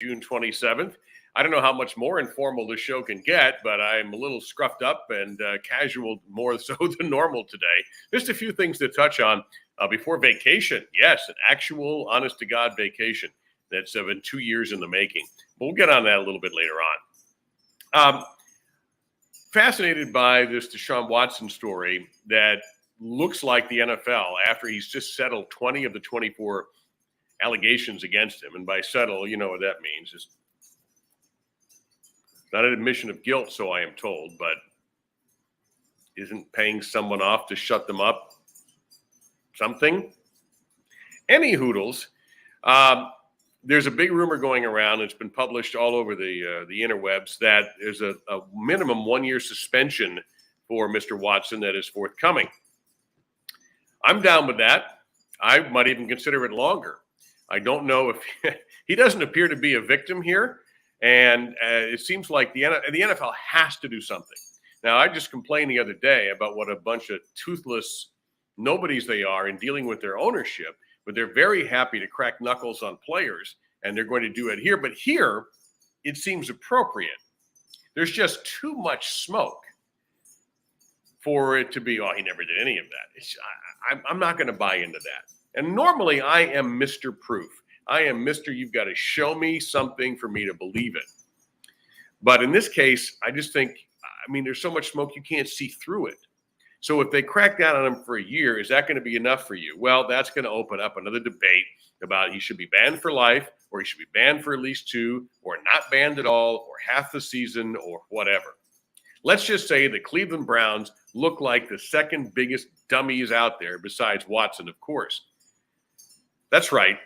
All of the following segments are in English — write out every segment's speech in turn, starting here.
June 27th. I don't know how much more informal this show can get, but I'm a little scruffed up and casual more so than normal today. Just a few things to touch on before vacation. Yes, an actual, honest-to-God vacation that's been 2 years in the making. But we'll get on that a little bit later on. Fascinated by this Deshaun Watson story that looks like the NFL, after he's just settled 20 of the 24 allegations against him. And by settle, you know what that means. It's not an admission of guilt, so I am told, but isn't paying someone off to shut them up something? Any hoodles. There's a big rumor going around. It's been published all over the interwebs that there's a minimum 1-year suspension for Mr. Watson that is forthcoming. I'm down with that. I might even consider it longer. I don't know if he doesn't appear to be a victim here. And it seems like the NFL has to do something. Now, I just complained the other day about what a bunch of toothless nobodies they are in dealing with their ownership, but they're very happy to crack knuckles on players, and they're going to do it here. But here, it seems appropriate. There's just too much smoke for it to be, oh, he never did any of that. I'm not going to buy into that. And normally, I am Mr. Proof. I am Mr. You've got to show me something for me to believe it. But in this case, I just think, there's so much smoke you can't see through it. So if they crack down on him for a year, is that going to be enough for you? Well, that's going to open up another debate about he should be banned for life, or he should be banned for at least 2, or not banned at all, or half the season, or whatever. Let's just say the Cleveland Browns look like the second biggest dummies out there, besides Watson, of course. That's right.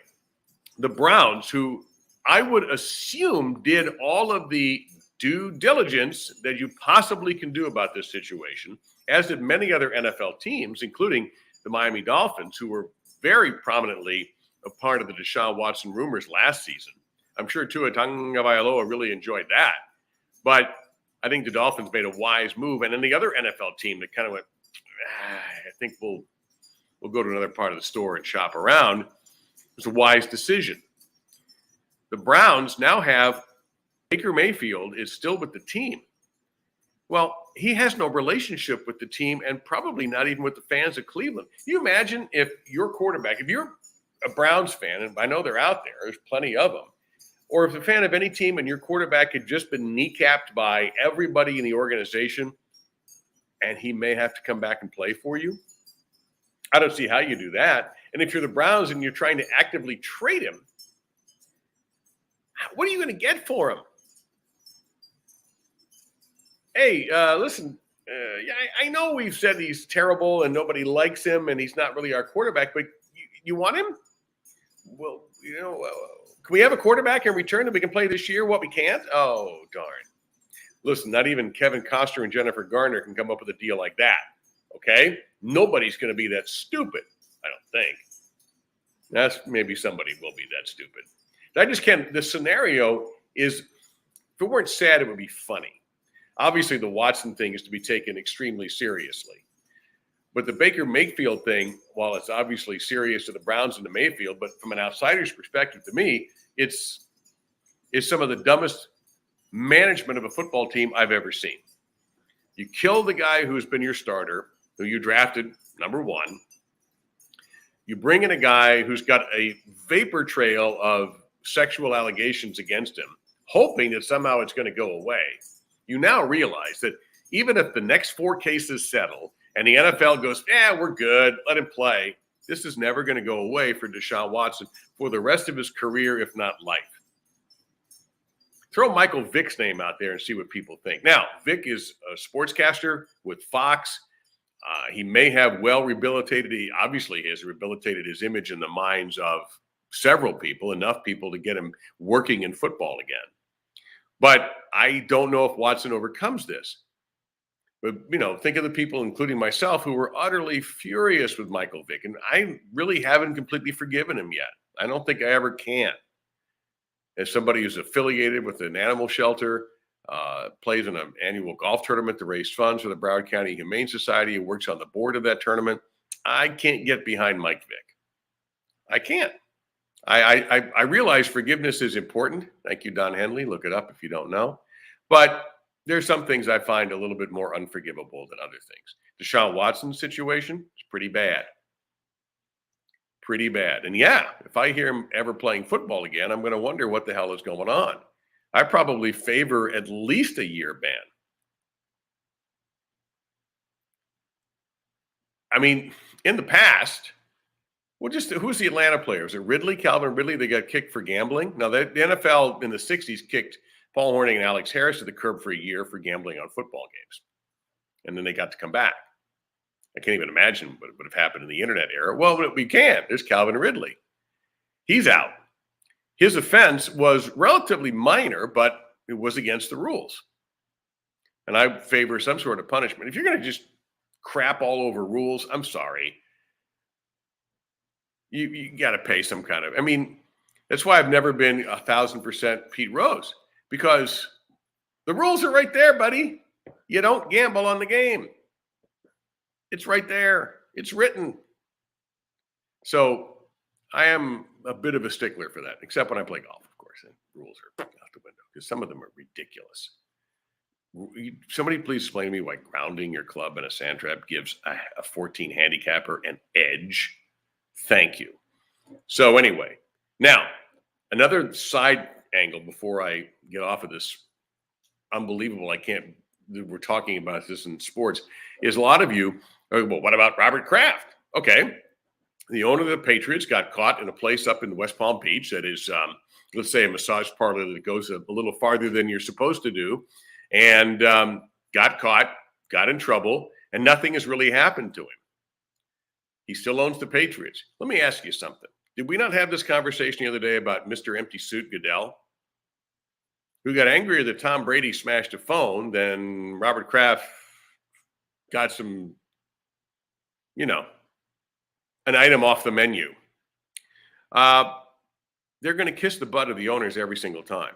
The Browns, who I would assume did all of the due diligence that you possibly can do about this situation, as did many other NFL teams, including the Miami Dolphins, who were very prominently a part of the Deshaun Watson rumors last season. I'm sure Tua Tagovailoa really enjoyed that. But I think the Dolphins made a wise move. And then the other NFL team that kind of went, I think we'll go to another part of the store and shop around. It was a wise decision. The Browns now have Baker Mayfield is still with the team. Well, he has no relationship with the team and probably not even with the fans of Cleveland. Can you imagine if your quarterback, if you're a Browns fan, and I know they're out there, there's plenty of them, or if a fan of any team and your quarterback had just been kneecapped by everybody in the organization and he may have to come back and play for you? I don't see how you do that. And if you're the Browns and you're trying to actively trade him, what are you going to get for him? Hey, listen, I know we've said he's terrible and nobody likes him and he's not really our quarterback, but you want him? Well, can we have a quarterback in return that we can play this year? What, we can't? Oh, darn. Listen, not even Kevin Costner and Jennifer Garner can come up with a deal like that, okay? Nobody's going to be that stupid, I don't think. That's maybe somebody will be that stupid. I just can't. The scenario is, if it weren't sad, it would be funny. Obviously, the Watson thing is to be taken extremely seriously. But the Baker Mayfield thing, while it's obviously serious to the Browns and to Mayfield, but from an outsider's perspective, to me, it's some of the dumbest management of a football team I've ever seen. You kill the guy who's been your starter, who you drafted number 1. You bring in a guy who's got a vapor trail of sexual allegations against him, hoping that somehow it's going to go away. You now realize that even if the next 4 cases settle and the NFL goes, we're good, let him play, this is never going to go away for Deshaun Watson for the rest of his career, if not life. Throw Michael Vick's name out there and see what people think. Now, Vick is a sportscaster with Fox. He may have well rehabilitated. He obviously has rehabilitated his image in the minds of several people, enough people to get him working in football again. But I don't know if Watson overcomes this. But, think of the people, including myself, who were utterly furious with Michael Vick. And I really haven't completely forgiven him yet. I don't think I ever can. As somebody who's affiliated with an animal shelter, plays in an annual golf tournament to raise funds for the Broward County Humane Society, and works on the board of that tournament, I can't get behind Mike Vick. I can't. I realize forgiveness is important. Thank you, Don Henley. Look it up if you don't know. But there's some things I find a little bit more unforgivable than other things. Deshaun Watson's situation is pretty bad. Pretty bad. And yeah, if I hear him ever playing football again, I'm going to wonder what the hell is going on. I probably favor at least a year ban. I mean, in the past, well, just who's the Atlanta player? Was it Ridley, Calvin Ridley? They got kicked for gambling. Now, the NFL in the 60s kicked Paul Hornung and Alex Harris to the curb for a year for gambling on football games. And then they got to come back. I can't even imagine what would have happened in the internet era. Well, we can. There's Calvin Ridley. He's out. His offense was relatively minor, but it was against the rules. And I favor some sort of punishment. If you're going to just crap all over rules, I'm sorry. You got to pay some kind of, I mean, that's why I've never been 1,000% Pete Rose, because the rules are right there, buddy. You don't gamble on the game. It's right there. It's written. So I am a bit of a stickler for that, except when I play golf, of course. And rules are out the window because some of them are ridiculous. Somebody please explain to me why grounding your club in a sand trap gives a 14 handicapper an edge. Thank you. So anyway, now another side angle before I get off of this unbelievable, we're talking about this in sports, is a lot of you, well, what about Robert Kraft? Okay. The owner of the Patriots got caught in a place up in West Palm Beach that is, let's say, a massage parlor that goes a little farther than you're supposed to do, and got caught, got in trouble, and nothing has really happened to him. He still owns the Patriots. Let me ask you something. Did we not have this conversation the other day about Mr. Empty Suit Goodell, who got angrier that Tom Brady smashed a phone than Robert Kraft got some, an item off the menu? They're going to kiss the butt of the owners every single time.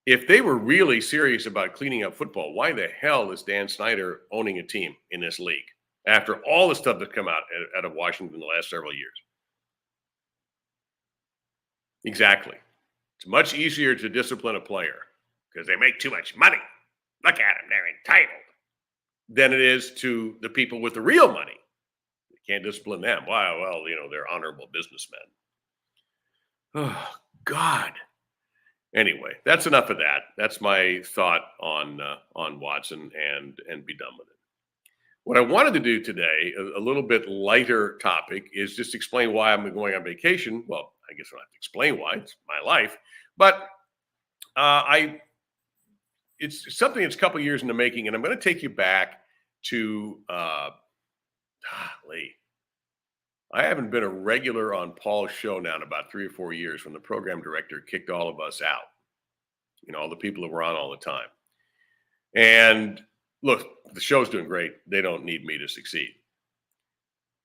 If they were really serious about cleaning up football, why the hell is Dan Snyder owning a team in this league after all the stuff that's come out of Washington in the last several years? Exactly. It's much easier to discipline a player because they make too much money. Look at them, they're entitled. Than it is to the people with the real money. You can't discipline them. Why? Well, they're honorable businessmen. Oh, God. Anyway, that's enough of that. That's my thought on Watson, and be done with it. What I wanted to do today, a little bit lighter topic, is just explain why I'm going on vacation. Well, I guess I don't have to explain why. It's my life. But it's something that's a couple years in the making, and I'm going to take you back to Lee. I haven't been a regular on Paul's show now in about 3 or 4 years when the program director kicked all of us out. All the people that were on all the time. And look, the show's doing great. They don't need me to succeed.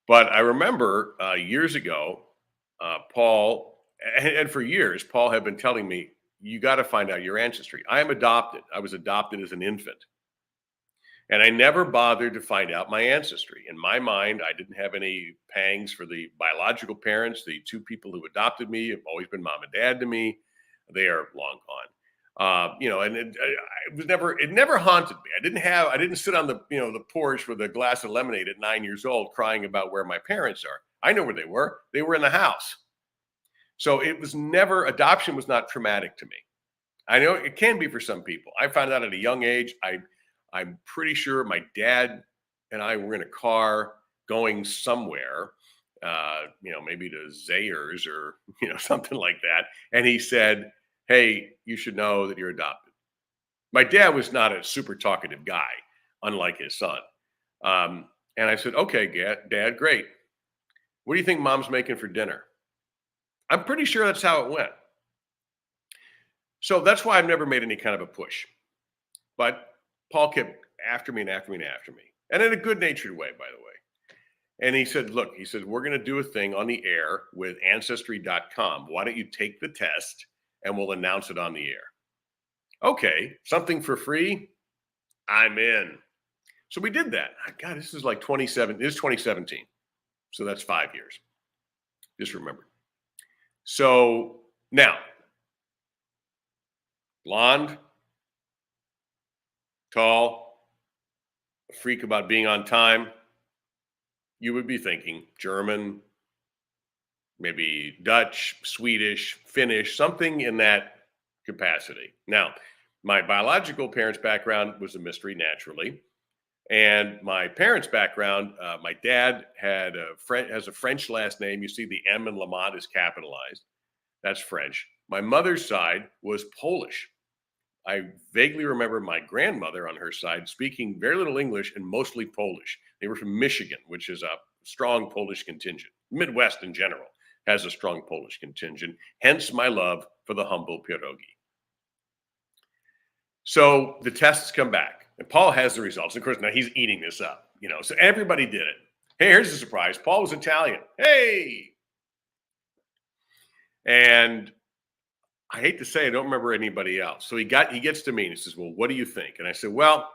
But I remember years ago, Paul, and for years, Paul had been telling me, you got to find out your ancestry. I am adopted. I was adopted as an infant. And I never bothered to find out my ancestry. In my mind, I didn't have any pangs for the biological parents. The two people who adopted me have always been mom and dad to me. They are long gone. And it never haunted me. I didn't sit on the porch with a glass of lemonade at 9 years old crying about where my parents are. I know where they were. They were in the house. So adoption was not traumatic to me. I know it can be for some people. I found out at a young age. I'm pretty sure my dad and I were in a car going somewhere, maybe to Zayers or, something like that. And he said, hey, you should know that you're adopted. My dad was not a super talkative guy, unlike his son. And I said, okay, Dad, great. What do you think Mom's making for dinner? I'm pretty sure that's how it went. So that's why I've never made any kind of a push. But Paul kept after me and after me and after me. And in a good-natured way, by the way. And he said, we're going to do a thing on the air with Ancestry.com. Why don't you take the test and we'll announce it on the air? Okay, something for free? I'm in. So we did that. God, this is like 2017. So that's 5 years. Just remember. So now, blonde, tall, a freak about being on time, you would be thinking German, maybe Dutch, Swedish, Finnish, something in that capacity. Now, my biological parents' background was a mystery, naturally. And my parents' background, my dad has a French last name. You see the M in LaMont is capitalized. That's French. My mother's side was Polish. I vaguely remember my grandmother on her side speaking very little English and mostly Polish. They were from Michigan, which is a strong Polish contingent. Midwest in general has a strong Polish contingent, hence my love for the humble pierogi. So the tests come back, and Paul has the results. Of course, now he's eating this up, so everybody did it. Hey, here's the surprise. Paul was Italian. Hey. And I hate to say, I don't remember anybody else. So he gets to me and he says, well, what do you think? And I said, well,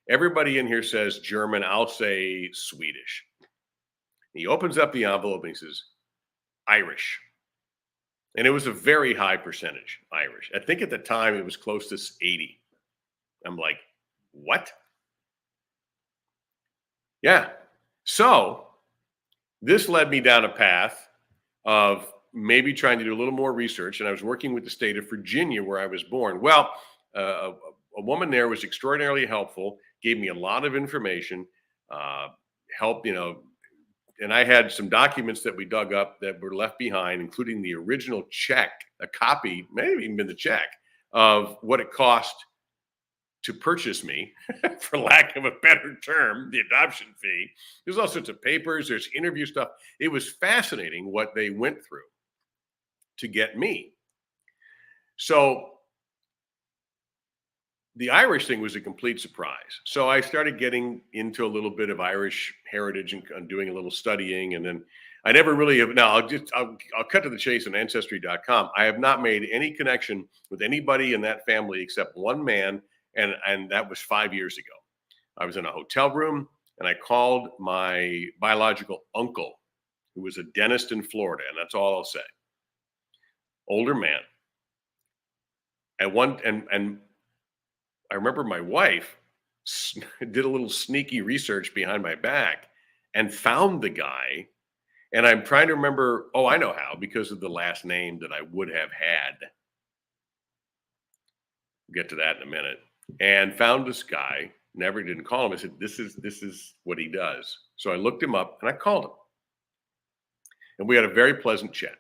everybody in here says German. I'll say Swedish. He opens up the envelope and he says, Irish. And it was a very high percentage Irish. I think at the time it was close to 80. I'm like, what? Yeah. So this led me down a path of maybe trying to do a little more research. And I was working with the state of Virginia where I was born. Well, a woman there was extraordinarily helpful, gave me a lot of information, helped, and I had some documents that we dug up that were left behind, including the original check, a copy, maybe even been the check, of what it cost to purchase me, for lack of a better term, the adoption fee. There's all sorts of papers, there's interview stuff. It was fascinating what they went through to get me. So the Irish thing was a complete surprise. So I started getting into a little bit of Irish heritage and doing a little studying. And then I never really have. Now I'll cut to the chase on ancestry.com. I have not made any connection with anybody in that family except one man. And that was 5 years ago. I was in a hotel room and I called my biological uncle, who was a dentist in Florida. And that's all I'll say. Older man. And I remember my wife did a little sneaky research behind my back and found the guy. And I'm trying to remember, I know how, because of the last name that I would have had. We'll get to that in a minute. And found this guy, never didn't call him. I said, this is what he does. So I looked him up and I called him. And we had a very pleasant chat.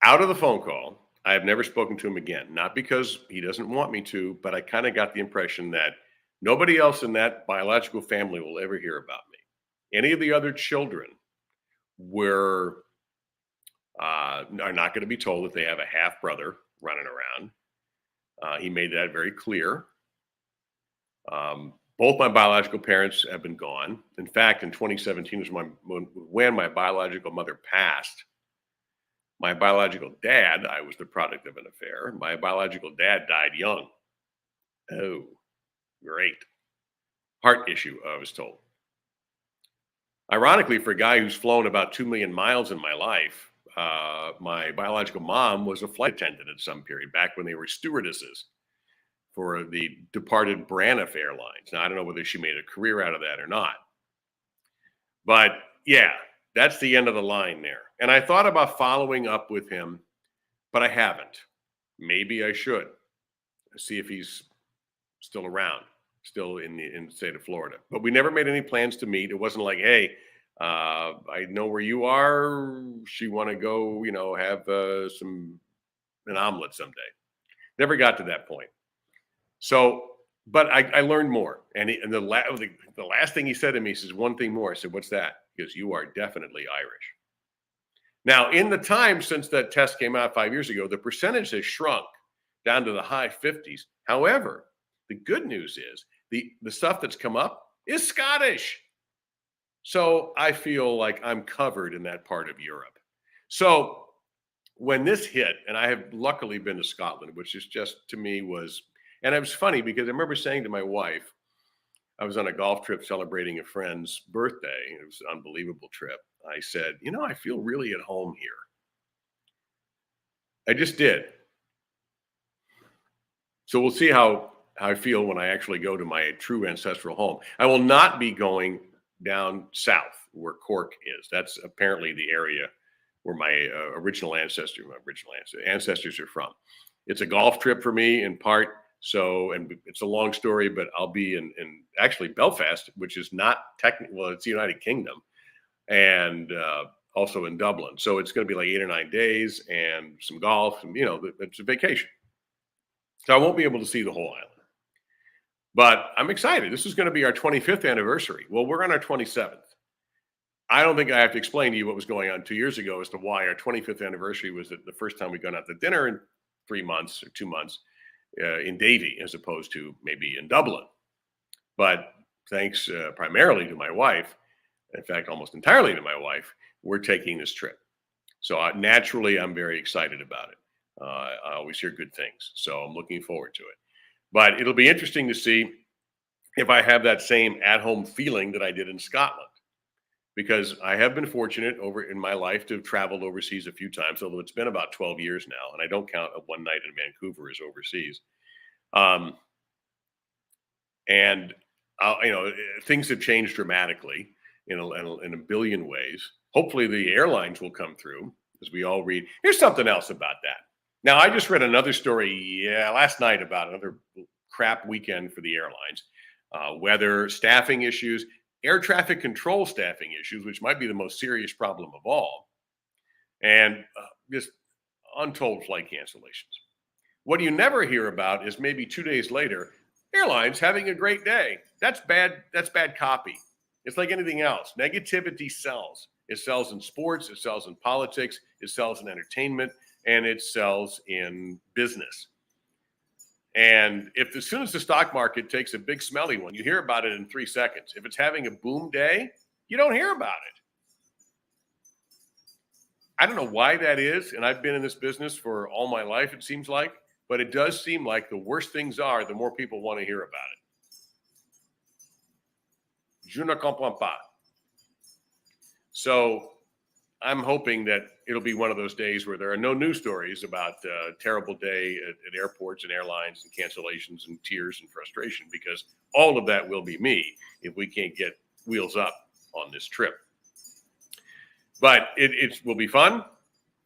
Out of the phone call, I have never spoken to him again. Not because he doesn't want me to, but I kind of got the impression that nobody else in that biological family will ever hear about me. Any of the other children are not going to be told that they have a half brother running around. He made that very clear. Both my biological parents have been gone. In fact, in 2017 was when my biological mother passed. My biological dad, I was the product of an affair. My biological dad died young. Oh, great. Heart issue, I was told. Ironically, for a guy who's flown about 2 million miles in my life, my biological mom was a flight attendant at some period back when they were stewardesses for the departed Braniff Airlines. Now, I don't know whether she made a career out of that or not. But yeah, that's the end of the line there. And I thought about following up with him, but I haven't. Maybe I should see if he's still around, still in the state of Florida. But we never made any plans to meet. It wasn't like, hey, I know where you are. She want to go, have an omelet someday. Never got to that point. So, but I learned more. And the last thing he said to me, he says, one thing more. I said, what's that? He goes, you are definitely Irish. Now, in the time since that test came out 5 years ago, the percentage has shrunk down to the high 50s. However, the good news is the stuff that's come up is Scottish. So I feel like I'm covered in that part of Europe. So when this hit, and I have luckily been to Scotland, which is just, to me, and it was funny because I remember saying to my wife, I was on a golf trip celebrating a friend's birthday. It was an unbelievable trip. I said, I feel really at home here. I just did. So we'll see how I feel when I actually go to my true ancestral home. I will not be going down south where Cork is. That's apparently the area where my ancestors are from. It's a golf trip for me in part. So, and it's a long story, but I'll be in actually Belfast, which is not technically, well, it's the United Kingdom, and also in Dublin. So it's going to be like 8 or 9 days and some golf, and it's a vacation. So I won't be able to see the whole island. But I'm excited. This is going to be our 25th anniversary. Well, we're on our 27th. I don't think I have to explain to you what was going on 2 years ago as to why our 25th anniversary was the first time we'd gone out to dinner in 3 months or 2 months in Davie, as opposed to maybe in Dublin. But thanks primarily to my wife, in fact, almost entirely to my wife, we're taking this trip. So naturally, I'm very excited about it. I always hear good things, so I'm looking forward to it. But it'll be interesting to see if I have that same at-home feeling that I did in Scotland, because I have been fortunate over in my life to have traveled overseas a few times, although it's been about 12 years now, and I don't count a one night in Vancouver as overseas. And things have changed dramatically in a billion ways. Hopefully, the airlines will come through, as we all read. Here's something else about that. Now, I just read another story last night about another crap weekend for the airlines. Weather, staffing issues, air traffic control staffing issues, which might be the most serious problem of all, and just untold flight cancellations. What you never hear about is maybe 2 days later, airlines having a great day. That's bad. That's bad copy. It's like anything else. Negativity sells. It sells in sports. It sells in politics. It sells in entertainment. And it sells in business. And if as soon as the stock market takes a big smelly one, you hear about it in 3 seconds. If it's having a boom day, you don't hear about it. I don't know why that is. And I've been in this business for all my life, it seems like. But it does seem like the worse things are, the more people want to hear about it. Je ne comprends pas. So I'm hoping that it'll be one of those days where there are no news stories about a terrible day at airports and airlines and cancellations and tears and frustration, because all of that will be me if we can't get wheels up on this trip. But it will be fun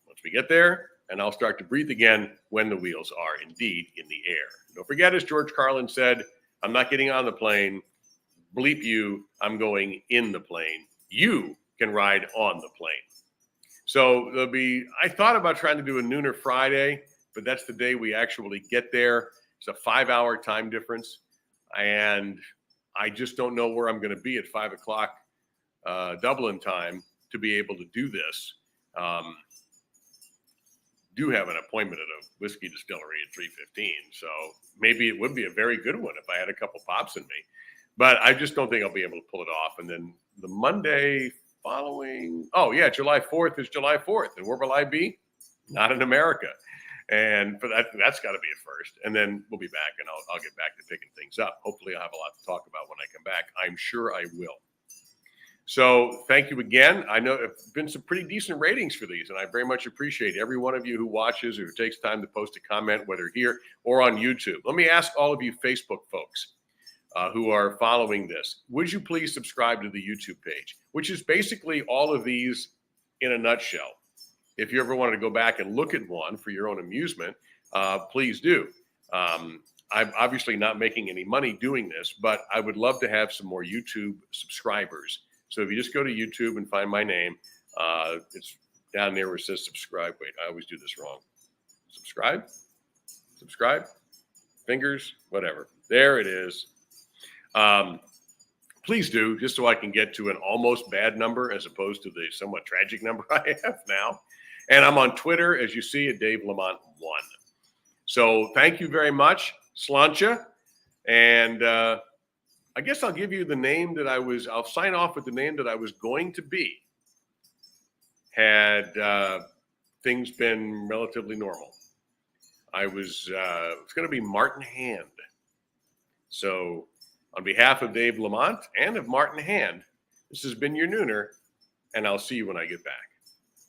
once we get there, and I'll start to breathe again when the wheels are indeed in the air. Don't forget, as George Carlin said, I'm not getting on the plane. Bleep you, I'm going in the plane. You can ride on the plane. So I thought about trying to do a Nooner Friday, but that's the day we actually get there. It's a 5-hour time difference. And I just don't know where I'm going to be at 5 o'clock Dublin time to be able to do this. Do have an appointment at a whiskey distillery at 3:15. So maybe it would be a very good one if I had a couple pops in me. But I just don't think I'll be able to pull it off. And then the Monday following, July 4th is July 4th. And where will I be? Not in America. And for that's got to be a first. And then we'll be back, and I'll get back to picking things up. Hopefully I'll have a lot to talk about when I come back. I'm sure I will. So thank you again. I know it's been some pretty decent ratings for these, and I very much appreciate every one of you who watches or who takes time to post a comment, whether here or on YouTube. Let me ask all of you Facebook folks who are following this, would you please subscribe to the YouTube page, which is basically all of these in a nutshell. If you ever wanted to go back and look at one for your own amusement, please do. I'm obviously not making any money doing this, but I would love to have some more YouTube subscribers. So if you just go to YouTube and find my name, it's down there where it says subscribe. Wait, I always do this wrong. Subscribe, fingers, whatever. There it is. Please do, just so I can get to an almost bad number as opposed to the somewhat tragic number I have now. And I'm on Twitter, as you see, at Dave LaMont 1. So thank you very much, Slancha. And I guess I'll give you the name I'll sign off with the name that I was going to be had things been relatively normal. It's going to be Martin Hand. So on behalf of Dave LaMont and of Martin Hand, this has been your Nooner, and I'll see you when I get back.